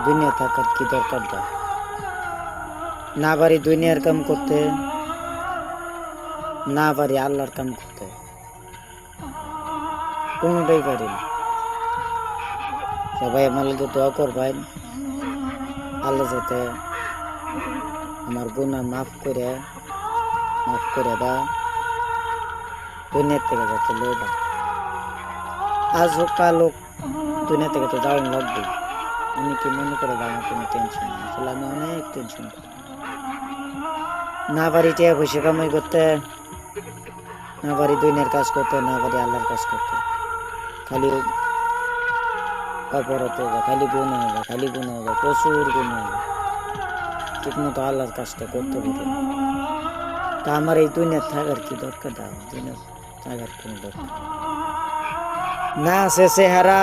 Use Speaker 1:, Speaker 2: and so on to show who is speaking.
Speaker 1: দুনিয়া থাকার কি দরকার দা? না পারি দুনিয়ার কাম করতে, না পারি আল্লাহর কাম করতে, কোনোটাই পারি না। সবাই আমার লগে দোয়া করবেন, আল্লাহ যাতে আমার গুনাহ মাফ করে দা, দুনিয়ার থেকে যাতে লয়ে দা। আজ হোক কাল হোক দুনিয়া থেকে তো যাওয়ান লাগবে। আমি কি মনে করে আমার কোনো টেনশন নেই, আসলে আমি অনেক টেনশন করি। না পারি টিয়া পয়সা কামাই করতে, না পারি দুনিয়ার কাজ করতে, না পারি আল্লাহর কাজ করতে। খালি অপরাধ হবে, খালি গুণ হবে, প্রচুর গুণ হবে। ঠিক মতো আল্লাহর কাজটা করতে পারি না। তা আমার এই দুনিয়ার থাকার কি দরকার? দুনিয়ার থাকার কোনো দরকার না। আছে চেহারা,